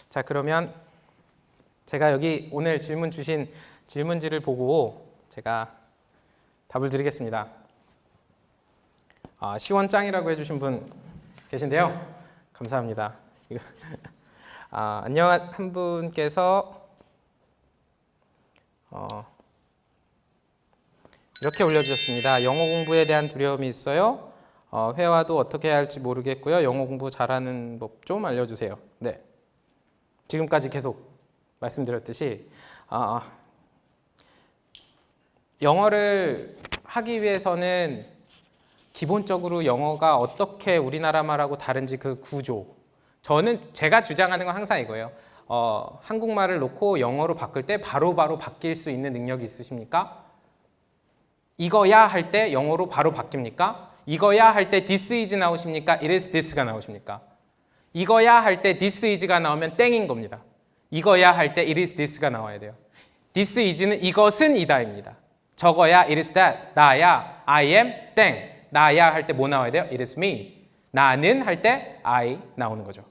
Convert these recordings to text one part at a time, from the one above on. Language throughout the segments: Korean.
자, 그러면 제가 여기 오늘 질문 주신 질문지를 보고 제가 답을 드리겠습니다. 시원짱이라고 해주신 분 계신데요. 감사합니다. 안녕, 한 분께서 이렇게 올려주셨습니다. 영어 공부에 대한 두려움이 있어요. 회화도 어떻게 해야 할지 모르겠고요. 영어 공부 잘하는 법 좀 알려주세요. 네, 지금까지 계속 말씀드렸듯이 영어를 하기 위해서는 기본적으로 영어가 어떻게 우리나라 말하고 다른지 그 구조, 제가 주장하는 건 항상 이거예요. 한국말을 놓고 영어로 바꿀 때 바로바로 바뀔 수 있는 능력이 있으십니까? 이거야 할 때 영어로 바로 바뀝니까? 이거야 할 때 this is 나오십니까? it is this가 나오십니까? 이거야 할 때 this is가 나오면 땡인 겁니다. 이거야 할 때 it is this가 나와야 돼요. this is는 이것은 이다입니다. 저거야 it is that, 나야 I am 땡, 나야 할 때 뭐 나와야 돼요? it is me. 나는 할 때 I 나오는 거죠.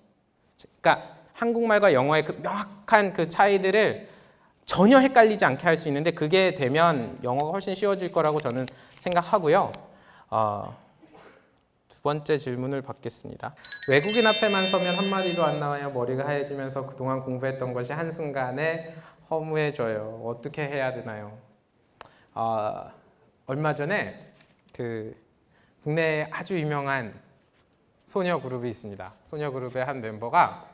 그러니까 한국말과 영어의 그 명확한 그 차이들을 전혀 헷갈리지 않게 할 수 있는데, 그게 되면 영어가 훨씬 쉬워질 거라고 저는 생각하고요. 두 번째 질문을 받겠습니다. 외국인 앞에만 서면 한마디도 안 나와요. 머리가 하얘지면서 그동안 공부했던 것이 한순간에 허무해져요. 어떻게 해야 되나요? 얼마 전에 국내에 아주 유명한 소녀 그룹이 있습니다. 소녀 그룹의 한 멤버가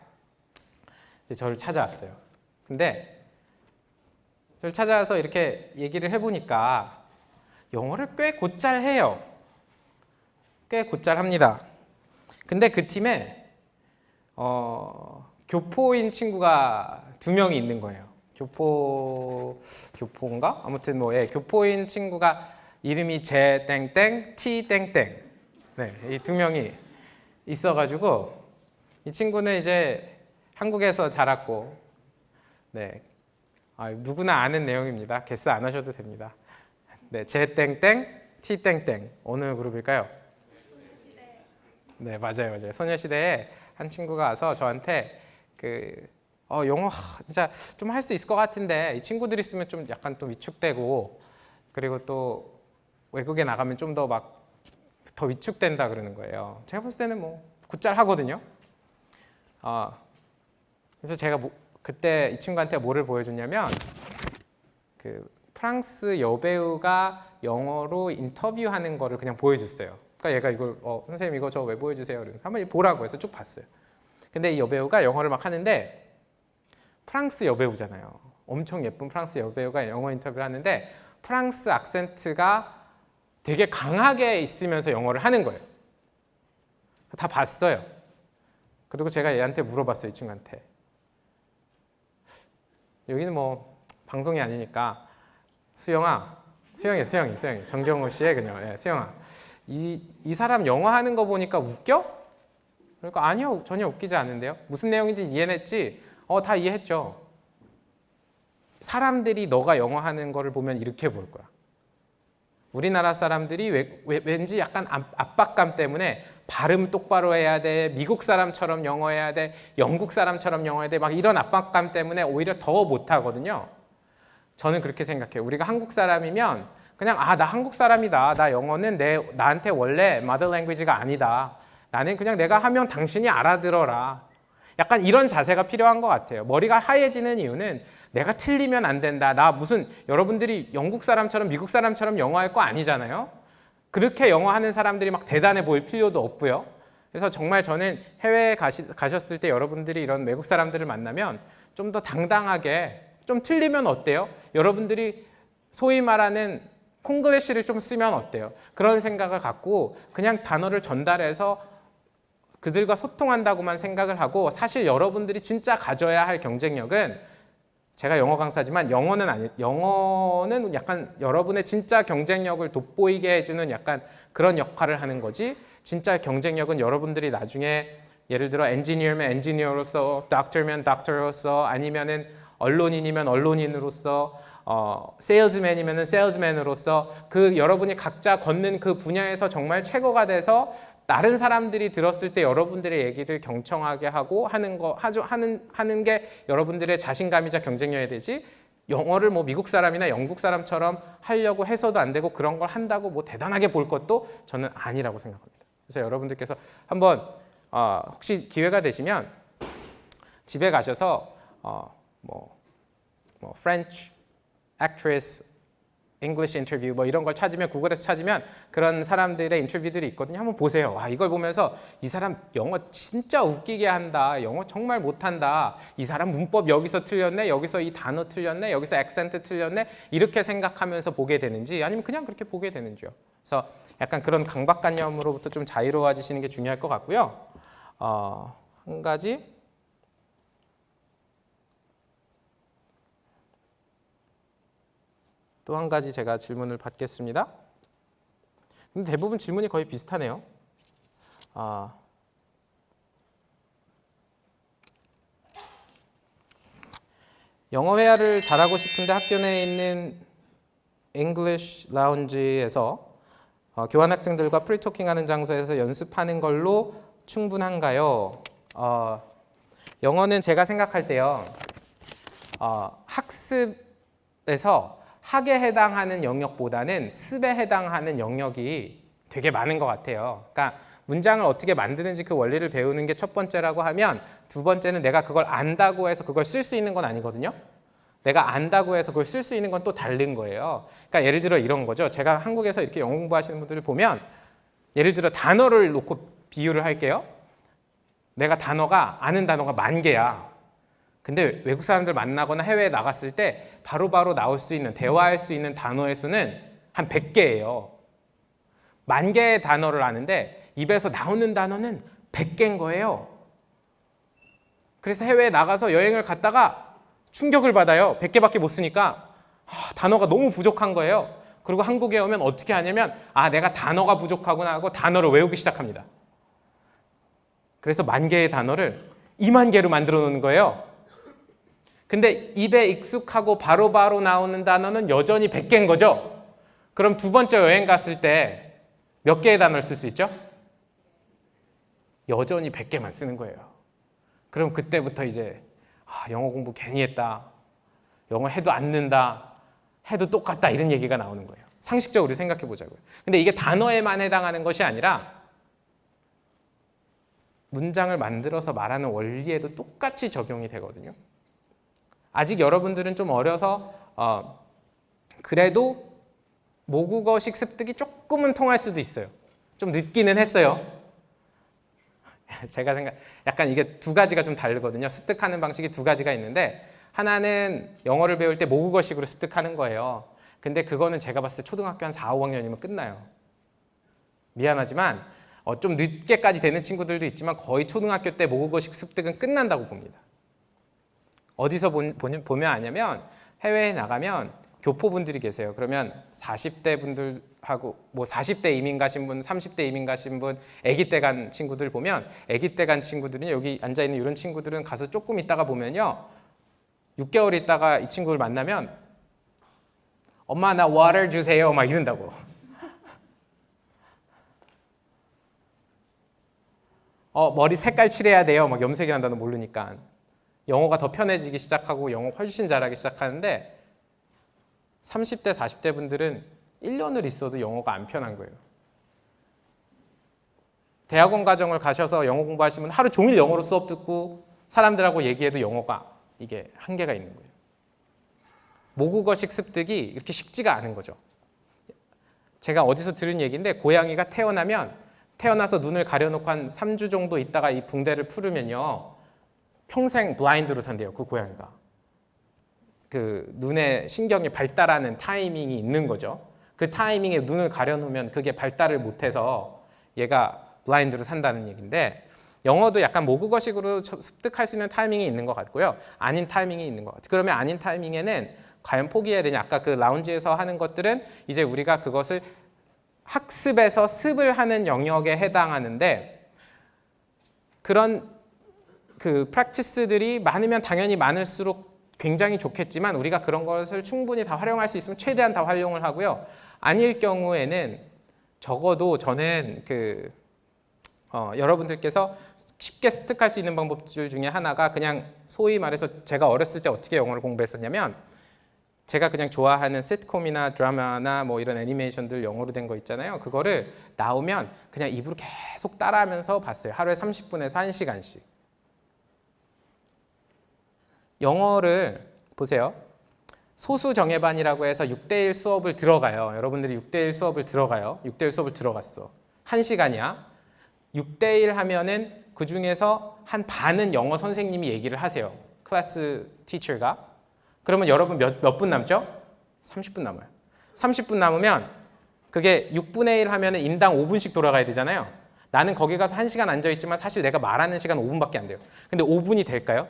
이제 저를 찾아왔어요. 근데 저를 찾아와서 이렇게 얘기를 해보니까 영어를 꽤 곧잘 해요. 꽤 곧잘 합니다. 근데 그 팀에 교포인 친구가 2명이 있는 거예요. 교포인가? 아무튼 교포인 친구가 이름이 제 땡땡, 티 땡땡. 네, 이 2명이 있어가지고 이 친구는 이제 한국에서 자랐고, 네, 누구나 아는 내용입니다. 게스 안 하셔도 됩니다. 네, 제 땡땡, 티 땡땡. 어느 그룹일까요? 네, 맞아요. 소녀시대에 한 친구가 와서 저한테 영어 진짜 좀 할 수 있을 것 같은데 이 친구들 있으면 좀 약간 또 위축되고, 그리고 또 외국에 나가면 좀 더 더 위축된다 그러는 거예요. 제가 봤을 때는 곧잘 하거든요. 그래서 제가 그때 이 친구한테 뭐를 보여줬냐면, 프랑스 여배우가 영어로 인터뷰하는 거를 그냥 보여줬어요. 그러니까 얘가 이걸 선생님 이거 저 왜 보여주세요? 그래서 한번 보라고 해서 쭉 봤어요. 근데 이 여배우가 영어를 막 하는데, 프랑스 여배우잖아요. 엄청 예쁜 프랑스 여배우가 영어 인터뷰를 하는데 프랑스 악센트가 되게 강하게 있으면서 영어를 하는 거예요. 다 봤어요. 그리고 제가 얘한테 물어봤어요. 이 친구한테. 여기는 방송이 아니니까 수영이 정경호 씨의 그녀. 수영아, 이 사람 영어 하는 거 보니까 웃겨? 그러니까 아니요, 전혀 웃기지 않은데요. 무슨 내용인지 이해했지? 다 이해했죠. 사람들이 너가 영어 하는 거를 보면 이렇게 볼 거야. 우리나라 사람들이 왠지 약간 압박감 때문에 발음 똑바로 해야 돼, 미국 사람처럼 영어 해야 돼, 영국 사람처럼 영어 해야 돼, 막 이런 압박감 때문에 오히려 더 못하거든요. 저는 그렇게 생각해요. 우리가 한국 사람이면 그냥 나 한국 사람이다. 나 영어는 나한테 원래 mother language가 아니다. 나는 그냥 내가 하면 당신이 알아들어라. 약간 이런 자세가 필요한 것 같아요. 머리가 하얘지는 이유는 내가 틀리면 안 된다. 여러분들이 영국 사람처럼 미국 사람처럼 영어 할 거 아니잖아요. 그렇게 영어 하는 사람들이 막 대단해 보일 필요도 없고요. 그래서 정말 저는 해외에 가셨을 때 여러분들이 이런 외국 사람들을 만나면 좀 더 당당하게, 좀 틀리면 어때요? 여러분들이 소위 말하는 콩글리시를 좀 쓰면 어때요? 그런 생각을 갖고 그냥 단어를 전달해서 그들과 소통한다고만 생각을 하고, 사실 여러분들이 진짜 가져야 할 경쟁력은, 제가 영어 강사지만 영어는 약간 여러분의 진짜 경쟁력을 돋보이게 해주는 약간 그런 역할을 하는 거지, 진짜 경쟁력은 여러분들이 나중에 예를 들어 엔지니어면 엔지니어로서, 닥터면 닥터로서, 아니면은 언론인이면 언론인으로서, 세일즈맨이면 세일즈맨으로서 여러분이 각자 걷는 그 분야에서 정말 최고가 돼서 다른 사람들이 들었을 때 여러분들의 얘기를 경청하게 하고 하는 게 여러분들의 자신감이자 경쟁력이 되지, 영어를 뭐 미국 사람이나 영국 사람처럼 하려고 해서도 안 되고 그런 걸 한다고 뭐 대단하게 볼 것도 저는 아니라고 생각합니다. 그래서 여러분들께서 한번 혹시 기회가 되시면 집에 가셔서 뭐 French actress English interview 뭐 이런 걸 찾으면, 구글에서 찾으면 그런 사람들의 인터뷰들이 있거든요. 한번 보세요. 와, 이걸 보면서 이 사람 영어 진짜 웃기게 한다. 영어 정말 못한다. 이 사람 문법 여기서 틀렸네. 여기서 이 단어 틀렸네. 여기서 액센트 틀렸네. 이렇게 생각하면서 보게 되는지, 아니면 그냥 그렇게 보게 되는지요. 그래서 약간 그런 강박관념으로부터 좀 자유로워지시는 게 중요할 것 같고요. 한 가지. 또 한 가지 제가 질문을 받겠습니다. 근데 대부분 질문이 거의 비슷하네요. 영어 회화를 잘하고 싶은데 학교 내에 있는 English 라운지에서 교환학생들과 프리토킹하는 장소에서 연습하는 걸로 충분한가요? 영어는 제가 생각할 때요, 학습에서 학에 해당하는 영역보다는 습에 해당하는 영역이 되게 많은 것 같아요. 그러니까 문장을 어떻게 만드는지 그 원리를 배우는 게 첫 번째라고 하면, 두 번째는 내가 그걸 안다고 해서 그걸 쓸 수 있는 건 아니거든요. 내가 안다고 해서 그걸 쓸 수 있는 건 또 다른 거예요. 그러니까 예를 들어 이런 거죠. 제가 한국에서 이렇게 영어 공부하시는 분들을 보면, 예를 들어 단어를 놓고 비유를 할게요. 내가 아는 단어가 10,000개야. 근데 외국 사람들 만나거나 해외에 나갔을 때 바로바로 나올 수 있는, 대화할 수 있는 단어의 수는 한 100개예요. 10,000개의 단어를 아는데 입에서 나오는 단어는 100개인 거예요. 그래서 해외에 나가서 여행을 갔다가 충격을 받아요. 100개밖에 못 쓰니까. 단어가 너무 부족한 거예요. 그리고 한국에 오면 어떻게 하냐면, 내가 단어가 부족하구나 하고 단어를 외우기 시작합니다. 그래서 10,000개의 단어를 20,000개로 만들어 놓는 거예요. 근데 입에 익숙하고 바로바로 나오는 단어는 여전히 100개인 거죠. 그럼 두 번째 여행 갔을 때 몇 개의 단어를 쓸 수 있죠? 여전히 100개만 쓰는 거예요. 그럼 그때부터 이제 영어 공부 괜히 했다. 영어 해도 안 는다. 해도 똑같다. 이런 얘기가 나오는 거예요. 상식적으로 생각해 보자고요. 근데 이게 단어에만 해당하는 것이 아니라 문장을 만들어서 말하는 원리에도 똑같이 적용이 되거든요. 아직 여러분들은 좀 어려서 그래도 모국어식 습득이 조금은 통할 수도 있어요. 좀 늦기는 했어요. 제가 약간 이게 두 가지가 좀 다르거든요. 습득하는 방식이 두 가지가 있는데, 하나는 영어를 배울 때 모국어식으로 습득하는 거예요. 근데 그거는 제가 봤을 때 초등학교 한 4, 5학년이면 끝나요. 미안하지만 좀 늦게까지 되는 친구들도 있지만 거의 초등학교 때 모국어식 습득은 끝난다고 봅니다. 어디서 보면 아냐면, 해외에 나가면 교포분들이 계세요. 그러면 40대 분들하고 뭐 40대 이민 가신 분, 30대 이민 가신 분, 아기 때 간 친구들 보면, 아기 때 간 친구들은, 여기 앉아있는 이런 친구들은 가서 조금 있다가 보면요, 6개월 있다가 이 친구를 만나면 엄마 나 water 주세요 막 이런다고. 머리 색깔 칠해야 돼요. 막 염색이란다는 모르니까. 영어가 더 편해지기 시작하고 영어 훨씬 잘하기 시작하는데, 30대, 40대 분들은 1년을 있어도 영어가 안 편한 거예요. 대학원 과정을 가셔서 영어 공부하시면 하루 종일 영어로 수업 듣고 사람들하고 얘기해도 영어가 이게 한계가 있는 거예요. 모국어식 습득이 이렇게 쉽지가 않은 거죠. 제가 어디서 들은 얘기인데, 고양이가 태어나서 눈을 가려놓고 한 3주 정도 있다가 이 붕대를 풀으면요, 평생 블라인드로 산대요, 그 고양이가. 그 눈의 신경이 발달하는 타이밍이 있는 거죠. 그 타이밍에 눈을 가려놓으면 그게 발달을 못해서 얘가 블라인드로 산다는 얘기인데, 영어도 약간 모국어식으로 습득할 수 있는 타이밍이 있는 것 같고요. 아닌 타이밍이 있는 것 같아요. 그러면 아닌 타이밍에는 과연 포기해야 되냐? 아까 그 라운지에서 하는 것들은 이제 우리가 그것을 학습에서 습을 하는 영역에 해당하는데, 그런 그 프랙티스들이 많으면 당연히 많을수록 굉장히 좋겠지만, 우리가 그런 것을 충분히 다 활용할 수 있으면 최대한 다 활용을 하고요. 아닐 경우에는 적어도 저는 여러분들께서 쉽게 습득할 수 있는 방법들 중에 하나가 그냥 소위 말해서 제가 어렸을 때 어떻게 영어를 공부했었냐면 제가 그냥 좋아하는 시트콤이나 드라마나 뭐 이런 애니메이션들 영어로 된 거 있잖아요. 그거를 나오면 그냥 입으로 계속 따라하면서 봤어요. 하루에 30분에서 1시간씩. 영어를 보세요. 소수정예반이라고 해서 6대1 수업을 들어가요. 여러분들이 6대1 수업을 들어가요. 6대1 수업을 들어갔어. 1시간이야. 6대1 하면은 그 중에서 한 반은 영어 선생님이 얘기를 하세요. 클래스 티처가. 그러면 여러분 몇 분 남죠? 30분 남아요. 30분 남으면 그게 6분의 1 하면은 인당 5분씩 돌아가야 되잖아요. 나는 거기 가서 1시간 앉아있지만 사실 내가 말하는 시간 5분밖에 안 돼요. 근데 5분이 될까요?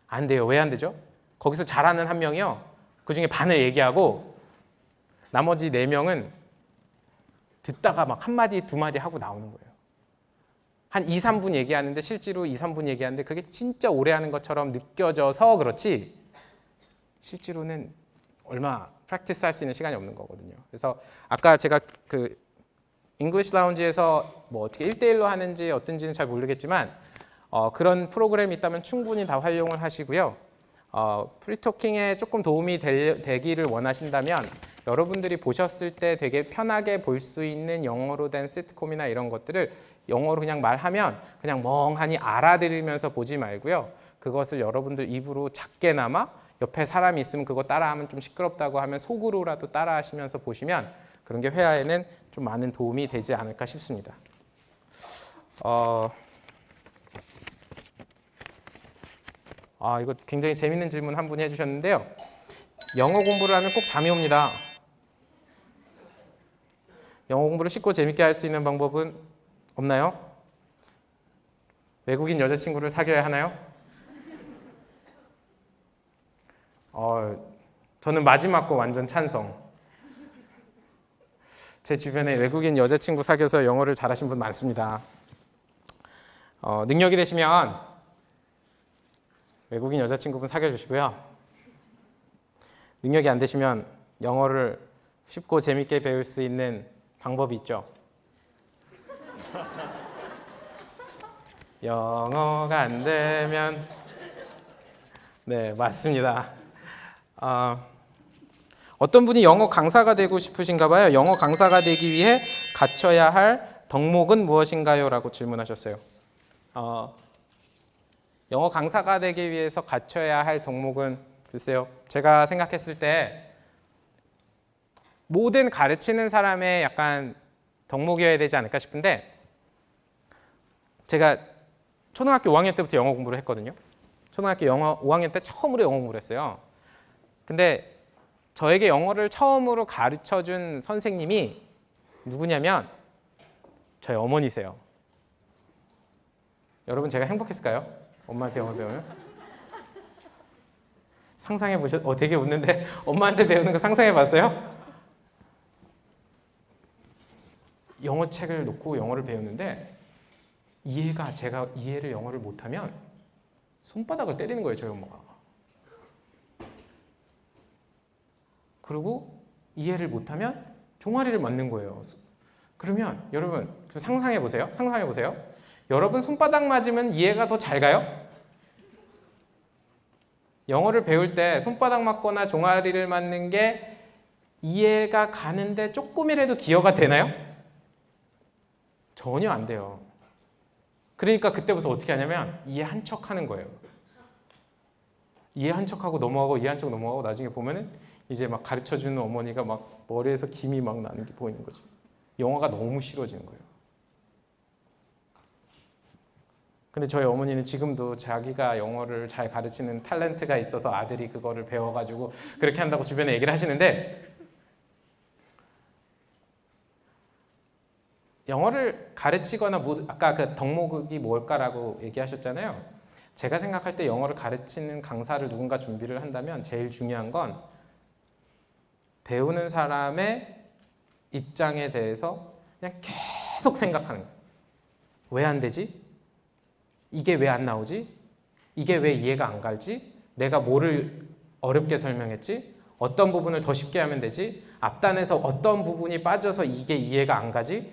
안 돼요. 왜 안 되죠? 거기서 잘하는 한 명이요. 그 중에 반을 얘기하고 나머지 4명은 듣다가 막 한마디, 두마디 하고 나오는 거예요. 한 2, 3분 얘기하는데 실제로 2, 3분 얘기하는데 그게 진짜 오래 하는 것처럼 느껴져서 그렇지 실제로는 얼마 프랙티스 할 수 있는 시간이 없는 거거든요. 그래서 아까 제가 그 잉글리시 라운지에서 뭐 어떻게 1대1로 하는지 어떤지는 잘 모르겠지만 그런 프로그램이 있다면 충분히 다 활용을 하시고요. 프리토킹에 조금 도움이 되기를 원하신다면 여러분들이 보셨을 때 되게 편하게 볼 수 있는 영어로 된 시트콤이나 이런 것들을 영어로 그냥 말하면 그냥 멍하니 알아들으면서 보지 말고요. 그것을 여러분들 입으로 작게나마 옆에 사람이 있으면 그거 따라하면 좀 시끄럽다고 하면 속으로라도 따라하시면서 보시면 그런 게 회화에는 좀 많은 도움이 되지 않을까 싶습니다. 이거 굉장히 재밌는 질문 한 분이 해주셨는데요. 영어 공부를 하면 꼭 잠이 옵니다. 영어 공부를 쉽고 재밌게 할 수 있는 방법은 없나요? 외국인 여자친구를 사귀어야 하나요? 저는 마지막 거 완전 찬성. 제 주변에 외국인 여자친구 사귀어서 영어를 잘하신 분 많습니다. 능력이 되시면 외국인 여자친구분 사귀어 주시고요. 능력이 안 되시면 영어를 쉽고 재밌게 배울 수 있는 방법이 있죠. 영어가 안 되면 네, 맞습니다. 어떤 분이 영어 강사가 되고 싶으신가 봐요. 영어 강사가 되기 위해 갖춰야 할 덕목은 무엇인가요? 라고 질문하셨어요. 영어 강사가 되기 위해서 갖춰야 할 덕목은 글쎄요. 제가 생각했을 때 모든 가르치는 사람의 약간 덕목이어야 되지 않을까 싶은데 제가 초등학교 5학년 때부터 영어 공부를 했거든요. 초등학교 5학년 때 처음으로 영어 공부를 했어요. 근데 저에게 영어를 처음으로 가르쳐준 선생님이 누구냐면 저희 어머니세요. 여러분 제가 행복했을까요? 엄마한테 영어 배우면? 상상해 되게 웃는데 엄마한테 배우는 거 상상해 봤어요? 영어 책을 놓고 영어를 배우는데 제가 이해를 영어를 못하면 손바닥을 때리는 거예요, 저희 엄마가. 그리고 이해를 못하면 종아리를 맞는 거예요. 그러면 여러분 상상해 보세요. 상상해 보세요. 여러분 손바닥 맞으면 이해가 더 잘 가요? 영어를 배울 때 손바닥 맞거나 종아리를 맞는 게 이해가 가는데 조금이라도 기여가 되나요? 전혀 안 돼요. 그러니까 그때부터 어떻게 하냐면 이해한 척 하는 거예요. 이해한 척하고 넘어가고 이해한 척 넘어가고 나중에 보면은 이제 막 가르쳐주는 어머니가 막 머리에서 김이 막 나는 게 보이는 거죠. 영어가 너무 싫어지는 거예요. 근데 저희 어머니는 지금도 자기가 영어를 잘 가르치는 탤런트가 있어서 아들이 그거를 배워가지고 그렇게 한다고 주변에 얘기를 하시는데 영어를 가르치거나 아까 그 덕목이 뭘까라고 얘기하셨잖아요. 제가 생각할 때 영어를 가르치는 강사를 누군가 준비를 한다면 제일 중요한 건 배우는 사람의 입장에 대해서 그냥 계속 생각하는 거예요. 왜 안 되지? 이게 왜 안 나오지? 이게 왜 이해가 안 갈지? 내가 뭐를 어렵게 설명했지? 어떤 부분을 더 쉽게 하면 되지? 앞단에서 어떤 부분이 빠져서 이게 이해가 안 가지?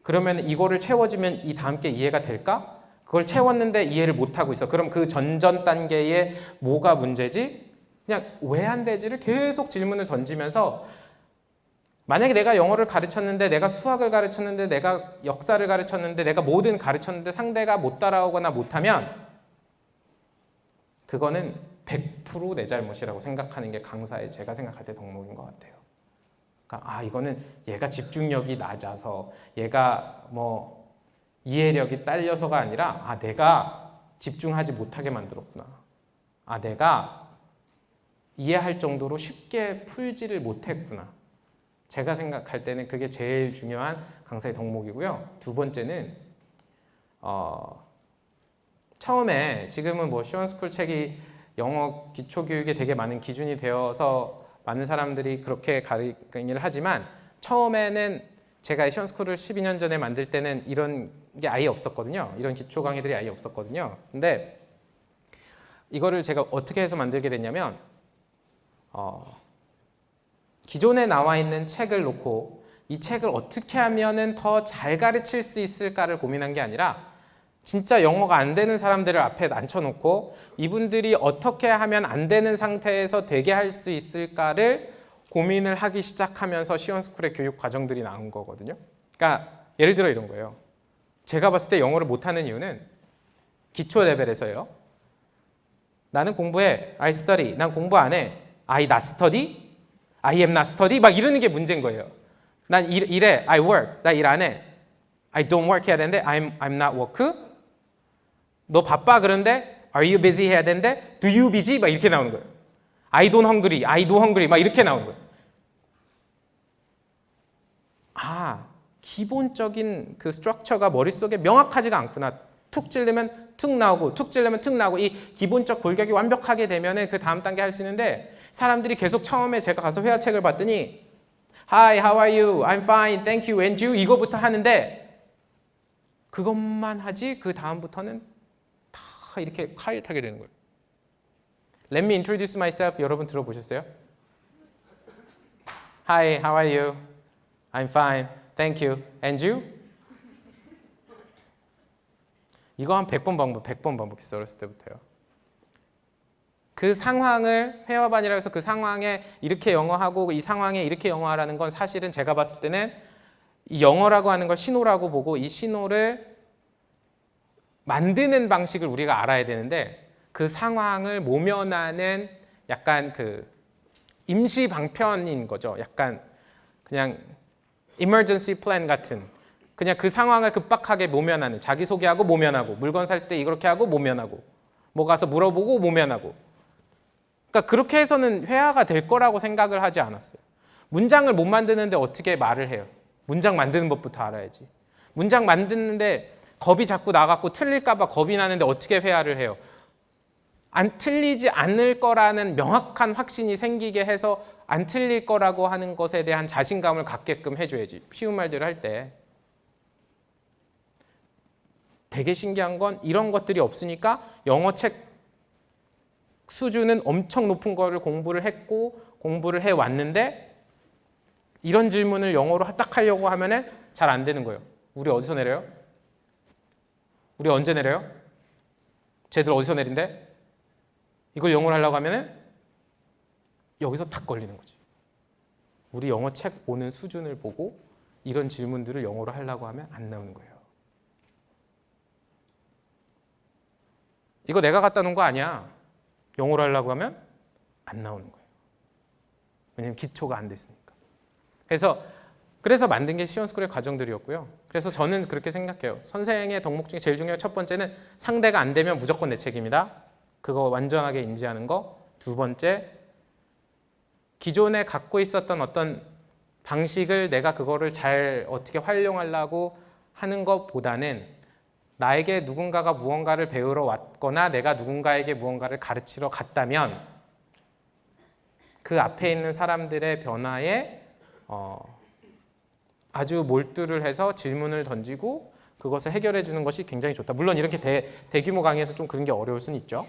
그러면 이거를 채워주면 이 다음 게 이해가 될까? 그걸 채웠는데 이해를 못하고 있어. 그럼 그 전전 단계에 뭐가 문제지? 그냥 왜 안 되지를 계속 질문을 던지면서 만약에 내가 영어를 가르쳤는데 내가 수학을 가르쳤는데 내가 역사를 가르쳤는데 내가 뭐든 가르쳤는데 상대가 못 따라오거나 못하면 그거는 100% 내 잘못이라고 생각하는 게 강사의 제가 생각할 때 덕목인 것 같아요. 그러니까 이거는 얘가 집중력이 낮아서 얘가 뭐 이해력이 딸려서가 아니라 내가 집중하지 못하게 만들었구나. 내가 이해할 정도로 쉽게 풀지를 못했구나. 제가 생각할 때는 그게 제일 중요한 강사의 덕목이고요. 두 번째는 처음에 지금은 뭐 시원스쿨 책이 영어 기초교육에 되게 많은 기준이 되어서 많은 사람들이 그렇게 강의를 하지만 처음에는 제가 시원스쿨을 12년 전에 만들 때는 이런 게 아예 없었거든요. 이런 기초 강의들이 아예 없었거든요. 근데 이거를 제가 어떻게 해서 만들게 됐냐면 기존에 나와 있는 책을 놓고 이 책을 어떻게 하면은 더 잘 가르칠 수 있을까를 고민한 게 아니라 진짜 영어가 안 되는 사람들을 앞에 앉혀놓고 이분들이 어떻게 하면 안 되는 상태에서 되게 할 수 있을까를 고민을 하기 시작하면서 시원스쿨의 교육 과정들이 나온 거거든요. 그러니까 예를 들어 이런 거예요. 제가 봤을 때 영어를 못하는 이유는 기초 레벨에서요. 나는 공부해. I study. 난 공부 안 해. I not study. I am not study. 막 이러는 게 문제인 거예요. 난 일해. I work. 나 일 안 해. I don't work 해야 되는데 I'm not work. 너 바빠 그런데 Are you busy 해야 되는데 Do you busy? 막 이렇게 나오는 거예요. I don't hungry. I do hungry. 막 이렇게 나오는 거예요. 기본적인 그 스트럭처가 머릿속에 명확하지가 않구나. 툭 찌르면 툭 나오고 툭 찌르면 툭 나오고 이 기본적 골격이 완벽하게 되면은 그 다음 단계 할 수 있는데 사람들이 계속 처음에 제가 가서 회화책을 봤더니 Hi, how are you? I'm fine, thank you, and you? 이거부터 하는데 그것만 하지 그 다음부터는 다 이렇게 콰이트하게 되는 거예요. Let me introduce myself. 여러분 들어보셨어요? Hi, how are you? I'm fine, thank you, and you? 이거 한 100번 반복했어요. 어렸을 때부터요. 그 상황을 회화반이라고 해서 그 상황에 이렇게 영어하고 이 상황에 이렇게 영어하라는 건 사실은 제가 봤을 때는 이 영어라고 하는 걸 신호라고 보고 이 신호를 만드는 방식을 우리가 알아야 되는데 그 상황을 모면하는 약간 그 임시 방편인 거죠. 약간 그냥 emergency plan 같은 그냥 그 상황을 급박하게 모면하는 자기소개하고 모면하고 물건 살 때 이렇게 하고 모면하고 뭐 가서 물어보고 모면하고 그러니까 그렇게 해서는 회화가 될 거라고 생각을 하지 않았어요. 문장을 못 만드는데 어떻게 말을 해요? 문장 만드는 법부터 알아야지. 문장 만드는데 겁이 자꾸 나갖고 틀릴까 봐 겁이 나는데 어떻게 회화를 해요? 안 틀리지 않을 거라는 명확한 확신이 생기게 해서 안 틀릴 거라고 하는 것에 대한 자신감을 갖게끔 해줘야지. 쉬운 말들을 할 때. 되게 신기한 건 이런 것들이 없으니까 영어 책 수준은 엄청 높은 거를 공부를 했고 공부를 해왔는데 이런 질문을 영어로 딱 하려고 하면은 잘 안 되는 거예요. 우리 어디서 내려요? 우리 언제 내려요? 쟤들 어디서 내린대? 이걸 영어로 하려고 하면은 여기서 탁 걸리는 거지. 우리 영어 책 보는 수준을 보고 이런 질문들을 영어로 하려고 하면 안 나오는 거예요. 이거 내가 갖다 놓은 거 아니야. 영어로 하려고 하면 안 나오는 거예요. 왜냐면 기초가 안 됐으니까. 그래서 만든 게 시원스쿨의 과정들이었고요. 그래서 저는 그렇게 생각해요. 선생의 덕목 중에 제일 중요한 첫 번째는 상대가 안 되면 무조건 내 책임이다. 그거 완전하게 인지하는 거. 두 번째, 기존에 갖고 있었던 어떤 방식을 내가 그거를 잘 어떻게 활용하려고 하는 것보다는 나에게 누군가가 무언가를 배우러 왔거나 내가 누군가에게 무언가를 가르치러 갔다면 그 앞에 있는 사람들의 변화에 아주 몰두를 해서 질문을 던지고 그것을 해결해 주는 것이 굉장히 좋다. 물론 이렇게 대규모 강의에서 좀 그런 게 어려울 수는 있죠.